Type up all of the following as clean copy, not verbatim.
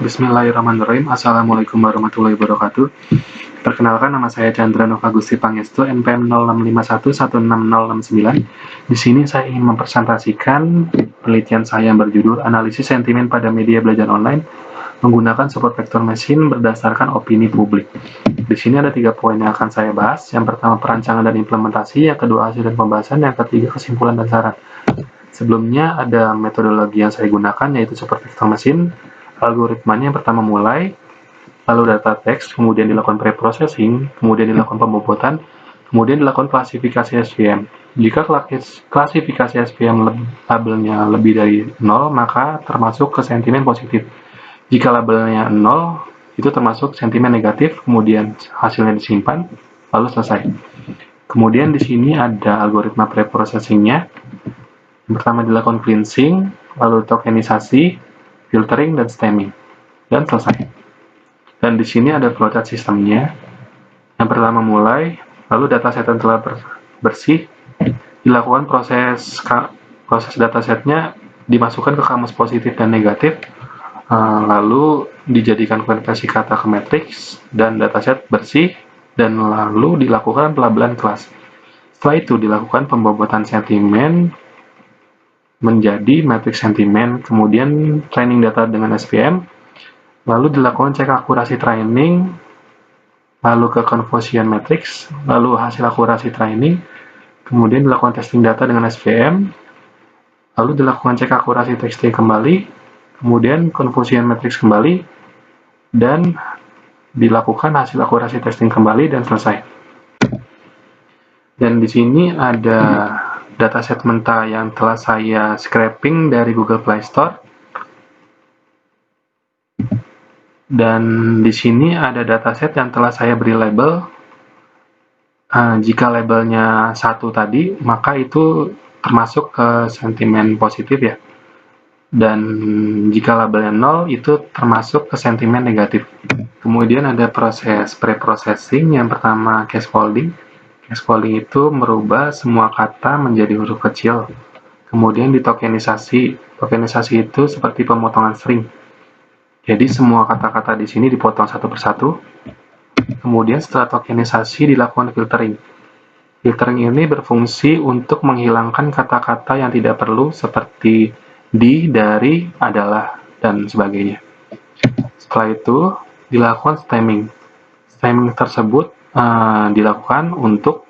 Bismillahirrahmanirrahim. Assalamualaikum warahmatullahi wabarakatuh. Perkenalkan, nama saya Chandra Nova Gusti Pangestu, NPM 0651160069. Di sini saya ingin mempresentasikan penelitian saya yang berjudul Analisis Sentimen pada Media Belajar Online menggunakan support vector machine berdasarkan opini publik. Di sini ada 3 poin yang akan saya bahas. Yang pertama, perancangan dan implementasi. Yang kedua, hasil dan pembahasan. Yang ketiga, kesimpulan dan saran. Sebelumnya ada metodologi yang saya gunakan, yaitu support vector machine. Algoritmanya yang pertama mulai, lalu data teks, kemudian dilakukan pre-processing, kemudian dilakukan pembobotan, kemudian dilakukan klasifikasi SVM. Jika klasifikasi SVM labelnya lebih dari 0, maka termasuk ke sentimen positif. Jika labelnya 0, itu termasuk sentimen negatif, kemudian hasilnya disimpan, lalu selesai. Kemudian di sini ada algoritma pre-processingnya. Yang pertama dilakukan cleansing, lalu tokenisasi, filtering, dan stemming, dan selesai. Dan di sini ada flowchart sistemnya. Yang pertama mulai, lalu dataset yang telah bersih, dilakukan proses datasetnya dimasukkan ke kamus positif dan negatif, lalu dijadikan konversi kata ke matriks, dan dataset bersih, dan lalu dilakukan pelabelan kelas. Setelah itu dilakukan pembobotan sentimen menjadi matriks sentimen, kemudian training data dengan SVM, lalu dilakukan cek akurasi training, lalu ke confusion matrix, lalu hasil akurasi training, kemudian dilakukan testing data dengan SVM, lalu dilakukan cek akurasi testing kembali, kemudian confusion matrix kembali, dan dilakukan hasil akurasi testing kembali, dan selesai. Dan di sini ada dataset mentah yang telah saya scraping dari Google Play Store. Dan di sini ada dataset yang telah saya beri label. Jika labelnya 1 tadi, maka itu termasuk ke sentimen positif ya. Dan jika labelnya 0, itu termasuk ke sentimen negatif. Kemudian ada proses pre-processing. Yang pertama case folding. Case folding itu merubah semua kata menjadi huruf kecil. Kemudian ditokenisasi. Tokenisasi itu seperti pemotongan string. Jadi semua kata-kata di sini dipotong satu persatu. Kemudian setelah tokenisasi dilakukan filtering. Filtering ini berfungsi untuk menghilangkan kata-kata yang tidak perlu seperti di, dari, adalah, dan sebagainya. Setelah itu dilakukan stemming. Stemming tersebut dilakukan untuk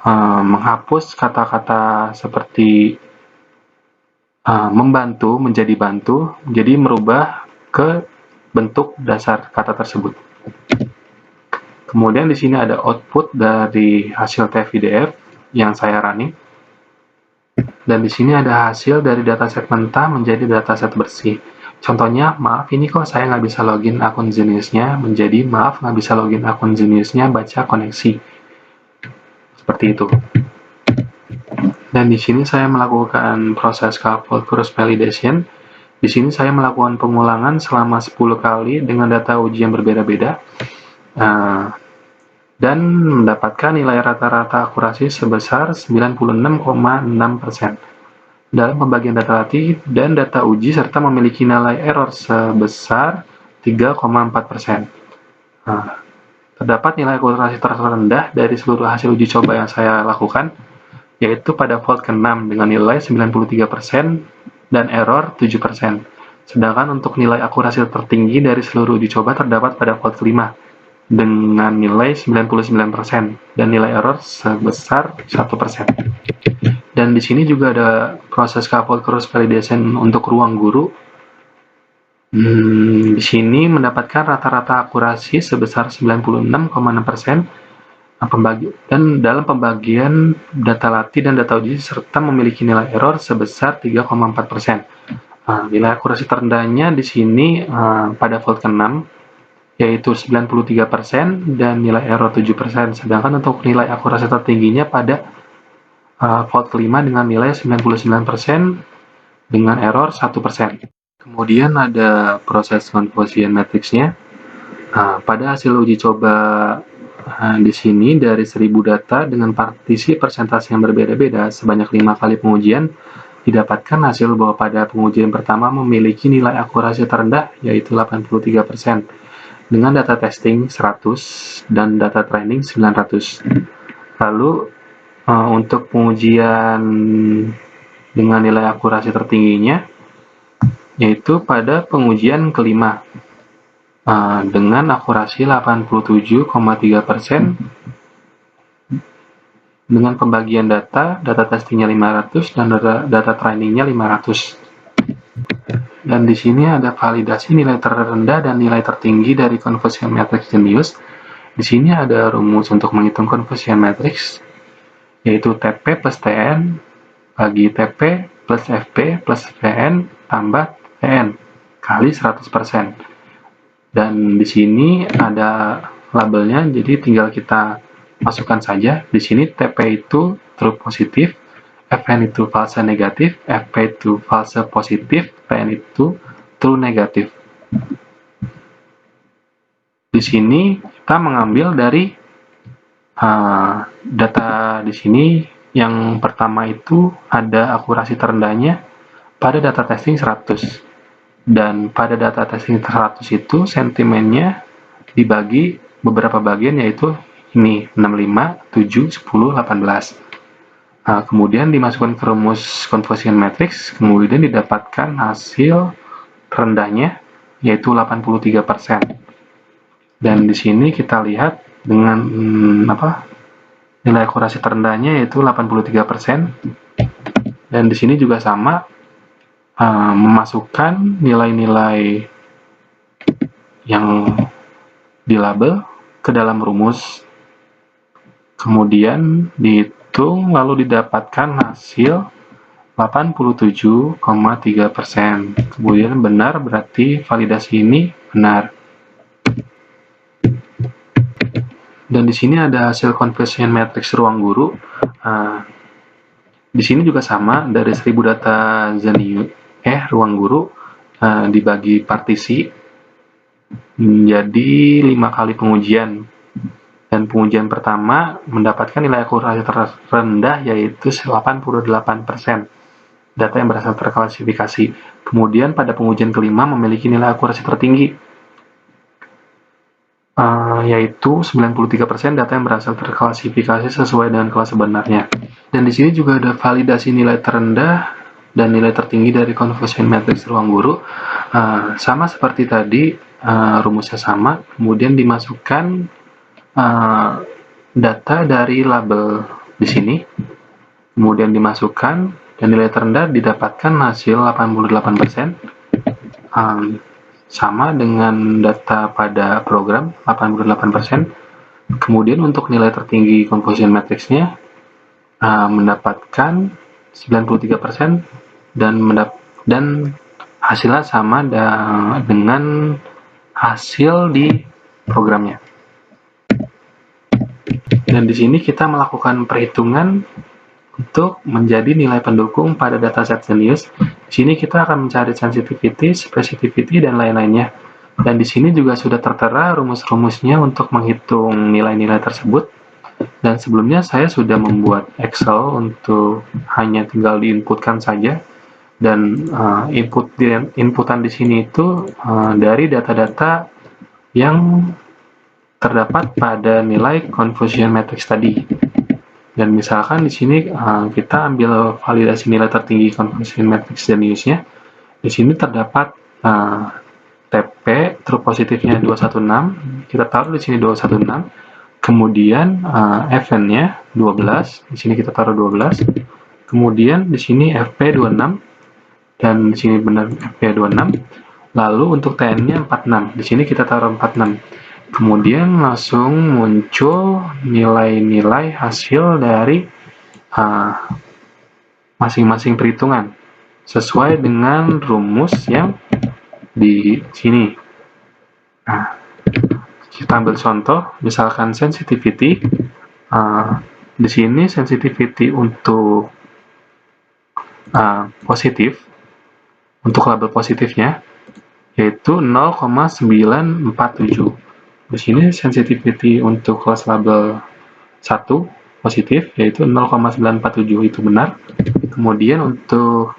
menghapus kata-kata seperti membantu menjadi bantu, jadi merubah ke bentuk dasar kata tersebut. Kemudian di sini ada output dari hasil TF-IDF yang saya running. Dan di sini ada hasil dari dataset mentah menjadi dataset bersih. Contohnya, maaf ini kok saya nggak bisa login akun Geniusnya, menjadi maaf nggak bisa login akun Geniusnya, baca koneksi. Seperti itu. Dan di sini saya melakukan proses scaffold cross validation. Di sini saya melakukan pengulangan selama 10 kali dengan data uji yang berbeda-beda. Dan mendapatkan nilai rata-rata akurasi sebesar 96,6%. Dalam pembagian data latih dan data uji serta memiliki nilai error sebesar 3,4%. Terdapat nilai akurasi terendah dari seluruh hasil uji coba yang saya lakukan, yaitu pada volt ke-6 dengan nilai 93% dan error 7%. Sedangkan untuk nilai akurasi tertinggi dari seluruh uji coba terdapat pada volt ke-5 dengan nilai 99% dan nilai error sebesar 1%. Dan di sini juga ada proses scaffold cross validation untuk ruang guru. Di sini mendapatkan rata-rata akurasi sebesar 96,6%. Dan dalam pembagian data latih dan data uji serta memiliki nilai error sebesar 3,4%. Nilai akurasi terendahnya di sini pada volt ke-6 yaitu 93% dan nilai error 7%. Sedangkan untuk nilai akurasi tertingginya pada volt ke-5 dengan nilai 99% dengan error 1%. Kemudian ada proses confusion matrixnya. Pada hasil uji coba di sini dari 1000 data dengan partisi persentase yang berbeda-beda sebanyak 5 kali pengujian, didapatkan hasil bahwa pada pengujian pertama memiliki nilai akurasi terendah, yaitu 83%, dengan data testing 100 dan data training 900. Lalu untuk pengujian dengan nilai akurasi tertingginya, yaitu pada pengujian kelima, dengan akurasi 87,3%, dengan pembagian data testingnya 500 dan data trainingnya 500. Dan di sini ada validasi nilai terendah dan nilai tertinggi dari conversion matrix Genius. Di sini ada rumus untuk menghitung conversion matrix, yaitu TP plus TN bagi TP plus FP plus VN tambah VN kali 100%. Dan di sini ada labelnya, jadi tinggal kita masukkan saja. Di sini TP itu true positif, Fn itu false negatif, Fp itu false positif, Pn itu true negatif. Di sini kita mengambil dari data di sini. Yang pertama itu ada akurasi terendahnya pada data testing 100. Dan pada data testing 100 itu sentimennya dibagi beberapa bagian, yaitu ini 65, 7, 10, 18. Kemudian dimasukkan ke rumus conversion matrix, kemudian didapatkan hasil rendahnya, yaitu 83%. Dan di sini kita lihat dengan nilai akurasi terendahnya yaitu 83%. Dan di sini juga sama, memasukkan nilai-nilai yang dilabel ke dalam rumus, kemudian dihitung, lalu didapatkan hasil 87,3%. Kemudian benar, berarti validasi ini benar. Dan di sini ada hasil conversion matrix ruang guru. Di sini juga sama, dari 1000 data ruang guru dibagi partisi menjadi 5 kali pengujian. Dan pengujian pertama mendapatkan nilai akurasi terendah, yaitu 88%. Data yang berhasil terklasifikasi. Kemudian pada pengujian kelima memiliki nilai akurasi tertinggi, yaitu 93% data yang berhasil terklasifikasi sesuai dengan kelas sebenarnya. Dan di sini juga ada validasi nilai terendah dan nilai tertinggi dari conversion matrix ruang guru. Sama seperti tadi, rumusnya sama, kemudian dimasukkan data dari label di sini, kemudian dimasukkan, dan nilai terendah didapatkan hasil 88%, sama dengan data pada program 88%. Kemudian untuk nilai tertinggi conversion matrix-nya mendapatkan 93% dan hasilnya sama dengan hasil di programnya. Dan di sini kita melakukan perhitungan untuk menjadi nilai pendukung pada dataset Genius. Di sini kita akan mencari sensitivity, specificity, dan lain-lainnya. Dan di sini juga sudah tertera rumus-rumusnya untuk menghitung nilai-nilai tersebut. Dan sebelumnya saya sudah membuat Excel untuk hanya tinggal diinputkan saja. Dan inputan di sini itu dari data-data yang terdapat pada nilai conversion matrix tadi. Dan misalkan di sini kita ambil validasi nilai tertinggi conversion matrix Genius-nya. Di sini terdapat TP true positifnya 216, kita taruh di sini 216. Kemudian Fn-nya 12, di sini kita taruh 12. Kemudian di sini Fp 26 dan di sini benar Fp 26. Lalu untuk Tn-nya 46, di sini kita taruh 46. Kemudian langsung muncul nilai-nilai hasil dari masing-masing perhitungan sesuai dengan rumus yang di sini. Kita ambil contoh, misalkan sensitivity. Di sini sensitivity untuk positif, untuk label positifnya yaitu 0,947. Di sini sensitivity untuk kelas label 1 positif, yaitu 0,947 itu benar. Kemudian untuk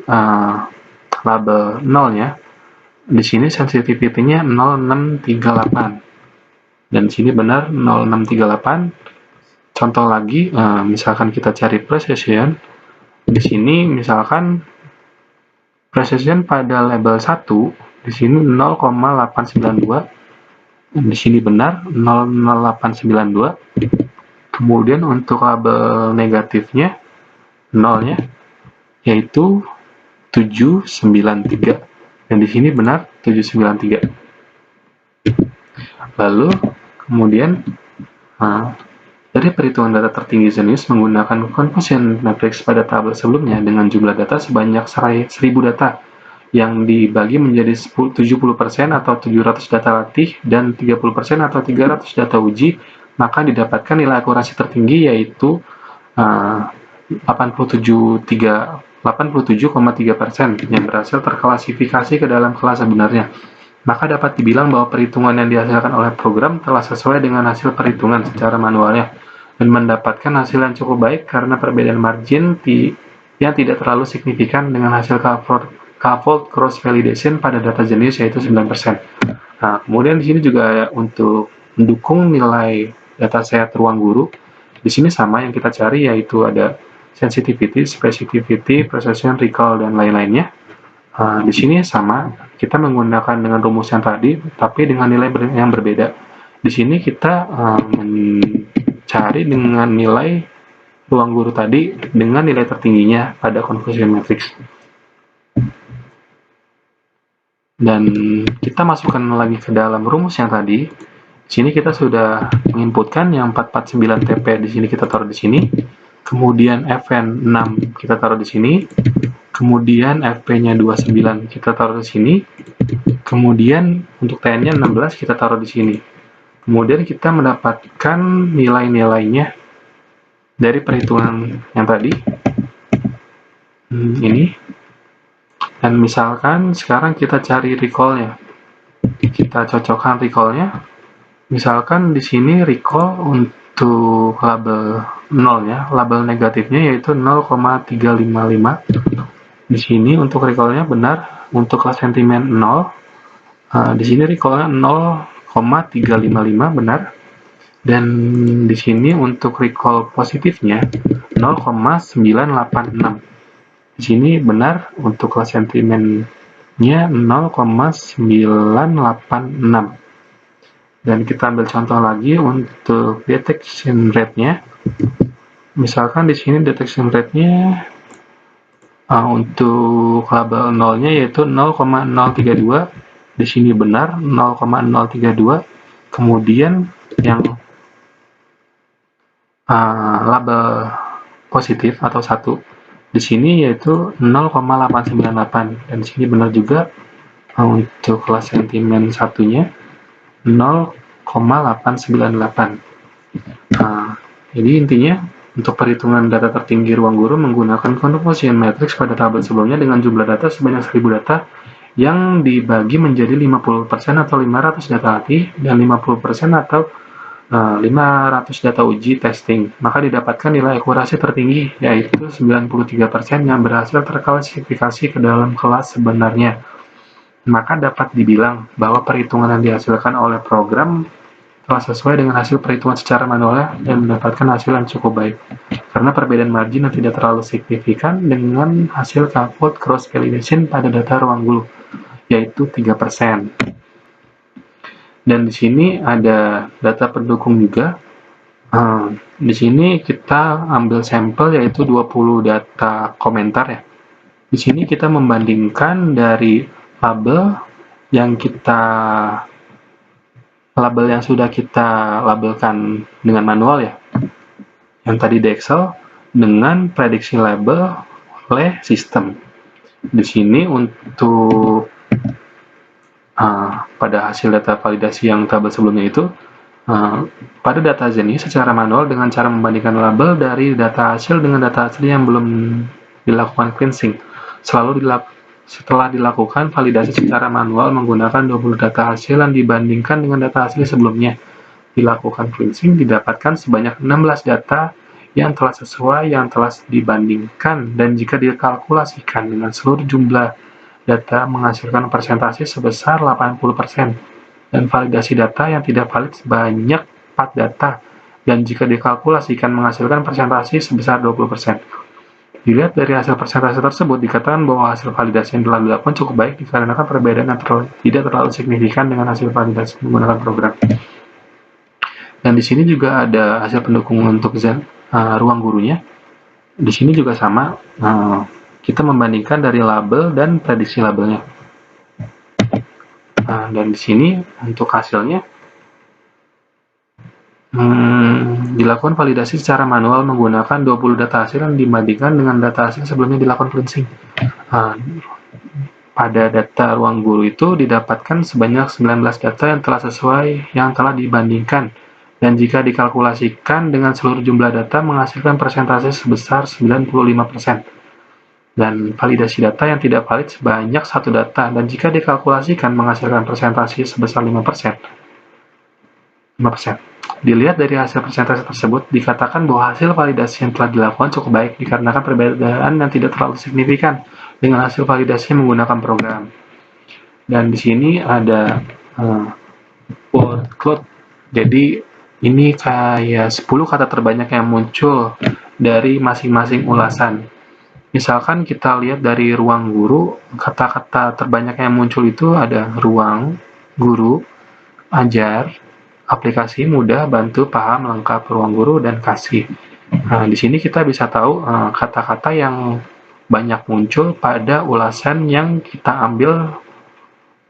label 0-nya, di sini sensitivity-nya 0638. Dan di sini benar 0638. Contoh lagi, misalkan kita cari precision, di sini misalkan precision pada label 1, di sini 0,892. Di sini benar 0,0892. Kemudian untuk label negatifnya 0-nya yaitu 793. Dan di sini benar 793. Lalu kemudian dari perhitungan data tertinggi Zenius menggunakan confusion matrix pada tabel sebelumnya dengan jumlah data sebanyak 1000 data yang dibagi menjadi 70% atau 700 data latih dan 30% atau 300 data uji, maka didapatkan nilai akurasi tertinggi yaitu 87,3% yang berhasil terklasifikasi ke dalam kelas sebenarnya. Maka dapat dibilang bahwa perhitungan yang dihasilkan oleh program telah sesuai dengan hasil perhitungan secara manualnya dan mendapatkan hasil yang cukup baik karena perbedaan margin yang tidak terlalu signifikan dengan hasil K-fold cross validation pada data Zenius yaitu 9%. Nah, kemudian di sini juga untuk mendukung nilai dataset ruang guru, di sini sama yang kita cari yaitu ada sensitivity, specificity, precision, recall, dan lain-lainnya. Di sini sama, kita menggunakan dengan rumus yang tadi, tapi dengan nilai yang berbeda. Di sini kita mencari dengan nilai ruang guru tadi dengan nilai tertingginya pada confusion matrix. Dan kita masukkan lagi ke dalam rumus yang tadi. Di sini kita sudah menginputkan yang 449 TP di sini kita taruh di sini. Kemudian Fn 6 kita taruh di sini. Kemudian Fp-nya 29 kita taruh di sini. Kemudian untuk Tn-nya 16 kita taruh di sini. Kemudian kita mendapatkan nilai-nilainya dari perhitungan yang tadi. Ini. Dan misalkan sekarang kita cari recall-nya. Kita cocokkan recall-nya. Misalkan di sini recall untuk label 0-nya, label negatifnya yaitu 0,355. Di sini untuk recall-nya benar untuk kelas sentimen 0. Di sini recall-nya 0,355 benar. Dan di sini untuk recall positifnya 0,986. Di sini benar untuk kelas sentimennya 0,986. Dan kita ambil contoh lagi untuk detection rate-nya. Misalkan di sini detection rate-nya untuk label 0-nya yaitu 0,032. Di sini benar 0,032. Kemudian yang label positif atau 1 di sini yaitu 0,898 dan di sini benar juga untuk kelas sentimen satunya 0,898. Jadi intinya untuk perhitungan data tertinggi ruang guru menggunakan confusion matrix pada tabel sebelumnya dengan jumlah data sebanyak 1000 data yang dibagi menjadi 50% atau 500 data latih dan 50% atau 500 data uji testing, maka didapatkan nilai akurasi tertinggi yaitu 93% yang berhasil terklasifikasi ke dalam kelas sebenarnya. Maka dapat dibilang bahwa perhitungan yang dihasilkan oleh program telah sesuai dengan hasil perhitungan secara manual dan mendapatkan hasil yang cukup baik karena perbedaan margin yang tidak terlalu signifikan dengan hasil K-fold cross validation pada data ruang guru yaitu 3%. Dan di sini ada data pendukung juga. Di sini kita ambil sampel yaitu 20 data komentar ya. Di sini kita membandingkan dari label yang sudah kita labelkan dengan manual ya. Yang tadi di Excel dengan prediksi label oleh sistem. Di sini untuk pada hasil data validasi yang tabel sebelumnya itu pada data Zenius secara manual dengan cara membandingkan label dari data hasil dengan data asli yang belum dilakukan cleansing. Setelah dilakukan validasi secara manual menggunakan 20 data hasil yang dibandingkan dengan data asli sebelumnya dilakukan cleansing, didapatkan sebanyak 16 data yang telah sesuai, yang telah dibandingkan, dan jika dikalkulasikan dengan seluruh jumlah data menghasilkan persentase sebesar 80%, dan validasi data yang tidak valid sebanyak 4 data, dan jika dikalkulasikan menghasilkan persentase sebesar 20%. Dilihat dari hasil persentase tersebut, dikatakan bahwa hasil validasi yang telah dilakukan cukup baik dikarenakan perbedaan yang tidak terlalu signifikan dengan hasil validasi menggunakan program. Dan di sini juga ada hasil pendukung untuk ruang gurunya. Di sini juga sama, kita membandingkan dari label dan prediksi labelnya. Dan di sini untuk hasilnya, dilakukan validasi secara manual menggunakan 20 data hasil yang dibandingkan dengan data hasil sebelumnya dilakukan cleansing. Pada data ruang guru itu didapatkan sebanyak 19 data yang telah sesuai yang telah dibandingkan, dan jika dikalkulasikan dengan seluruh jumlah data menghasilkan persentase sebesar 95%. Dan validasi data yang tidak valid sebanyak 1 data, dan jika dikalkulasikan menghasilkan persentase sebesar 5%. Dilihat dari hasil persentase tersebut, dikatakan bahwa hasil validasi yang telah dilakukan cukup baik dikarenakan perbedaan yang tidak terlalu signifikan dengan hasil validasi menggunakan program. Dan di sini ada word cloud. Jadi ini kayak 10 kata terbanyak yang muncul dari masing-masing ulasan. Misalkan kita lihat dari ruang guru, kata-kata terbanyak yang muncul itu ada ruang, guru, ajar, aplikasi, mudah, bantu, paham, lengkap, ruang guru, dan kasih. Nah, di sini kita bisa tahu kata-kata yang banyak muncul pada ulasan yang kita ambil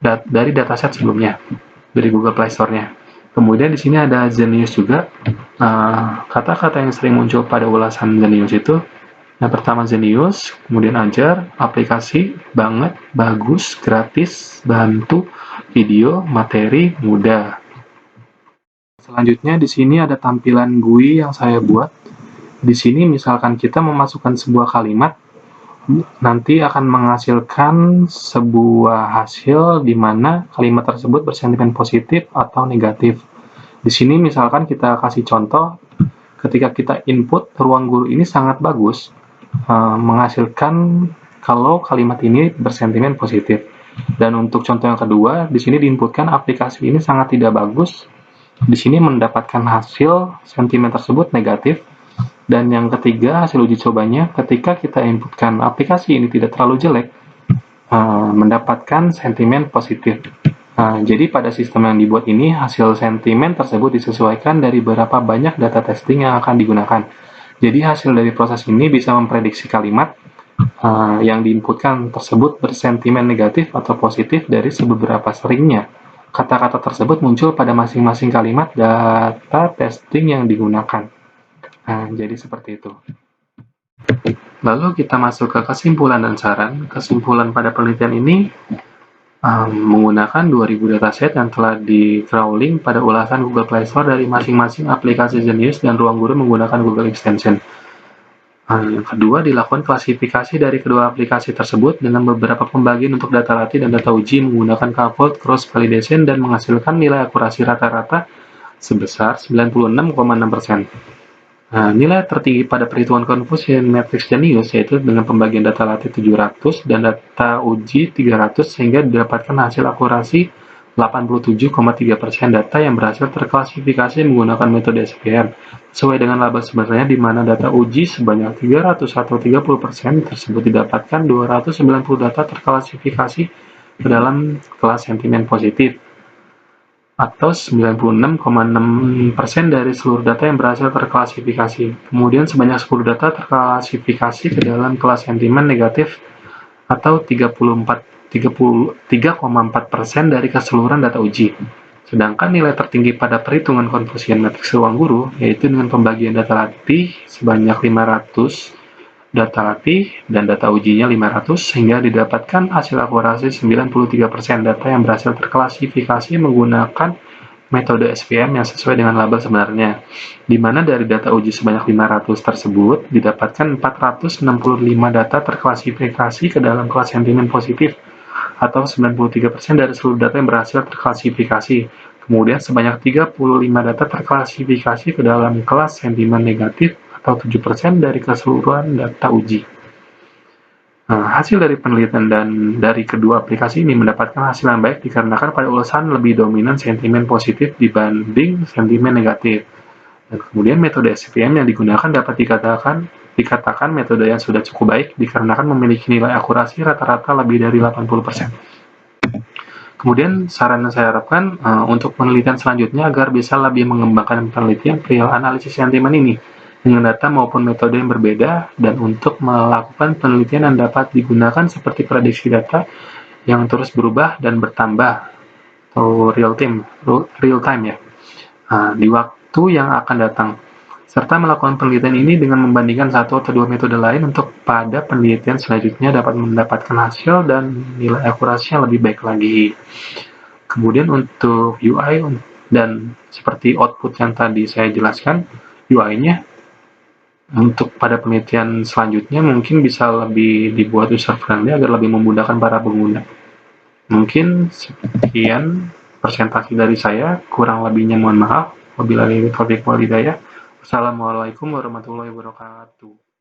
dari dataset sebelumnya, dari Google Play Store-nya. Kemudian di sini ada Zenius juga. Kata-kata yang sering muncul pada ulasan Zenius itu, yang pertama Zenius, kemudian ajar, aplikasi, banget, bagus, gratis, bantu, video, materi, mudah. Selanjutnya di sini ada tampilan GUI yang saya buat. Di sini misalkan kita memasukkan sebuah kalimat, nanti akan menghasilkan sebuah hasil di mana kalimat tersebut bersentimen positif atau negatif. Di sini misalkan kita kasih contoh, ketika kita input ruang guru ini sangat bagus, menghasilkan kalau kalimat ini bersentimen positif. Dan untuk contoh yang kedua, di sini diinputkan aplikasi ini sangat tidak bagus. Di sini mendapatkan hasil sentimen tersebut negatif. Dan yang ketiga, hasil uji cobanya, ketika kita inputkan aplikasi ini tidak terlalu jelek, mendapatkan sentimen positif. Jadi pada sistem yang dibuat ini, hasil sentimen tersebut disesuaikan dari berapa banyak data testing yang akan digunakan. Jadi hasil dari proses ini bisa memprediksi kalimat yang diinputkan tersebut bersentimen negatif atau positif dari seberapa seringnya kata-kata tersebut muncul pada masing-masing kalimat data testing yang digunakan. Jadi seperti itu. Lalu kita masuk ke kesimpulan dan saran. Kesimpulan pada penelitian ini menggunakan 2000 dataset yang telah di-crawling pada ulasan Google Play Store dari masing-masing aplikasi Zenius dan ruang guru menggunakan Google Extension. Yang kedua, dilakukan klasifikasi dari kedua aplikasi tersebut dengan beberapa pembagian untuk data latih dan data uji menggunakan K-fold cross validation dan menghasilkan nilai akurasi rata-rata sebesar 96,6%. Nilai tertinggi pada perhitungan confusion matrix Zenius yaitu dengan pembagian data latih 700 dan data uji 300 sehingga didapatkan hasil akurasi 87,3% data yang berhasil terklasifikasi menggunakan metode SPM sesuai dengan laba sebenarnya, di mana data uji sebanyak 300 atau 30% tersebut didapatkan 290 data terklasifikasi ke dalam kelas sentimen positif atau 96,6% dari seluruh data yang berhasil terklasifikasi. Kemudian sebanyak 10 data terklasifikasi ke dalam kelas sentimen negatif atau 3,4% dari keseluruhan data uji. Sedangkan nilai tertinggi pada perhitungan confusion matrix ruang guru yaitu dengan pembagian data latih sebanyak 500 data latih dan data ujinya 500 sehingga didapatkan hasil akurasi 93% data yang berhasil terklasifikasi menggunakan metode SPM yang sesuai dengan label sebenarnya, di mana dari data uji sebanyak 500 tersebut didapatkan 465 data terklasifikasi ke dalam kelas sentimen positif atau 93% dari seluruh data yang berhasil terklasifikasi. Kemudian sebanyak 35 data terklasifikasi ke dalam kelas sentimen negatif atau 7% dari keseluruhan data uji. Nah, hasil dari penelitian dan dari kedua aplikasi ini mendapatkan hasil yang baik dikarenakan pada ulasan lebih dominan sentimen positif dibanding sentimen negatif. Dan kemudian metode SVM yang digunakan dapat dikatakan metode yang sudah cukup baik dikarenakan memiliki nilai akurasi rata-rata lebih dari 80%. Kemudian saran yang saya harapkan untuk penelitian selanjutnya agar bisa lebih mengembangkan penelitian perihal analisis sentimen ini dengan data maupun metode yang berbeda, dan untuk melakukan penelitian yang dapat digunakan seperti prediksi data yang terus berubah dan bertambah atau real time ya, di waktu yang akan datang, serta melakukan penelitian ini dengan membandingkan satu atau dua metode lain untuk pada penelitian selanjutnya dapat mendapatkan hasil dan nilai akurasi yang lebih baik lagi. Kemudian untuk UI dan seperti output yang tadi saya jelaskan, UI-nya untuk pada penelitian selanjutnya mungkin bisa lebih dibuat user friendly agar lebih memudahkan para pengguna. Mungkin sekian presentasi dari saya, kurang lebihnya mohon maaf. Wabillahi taufiq wal hidayah. Wassalamualaikum warahmatullahi wabarakatuh.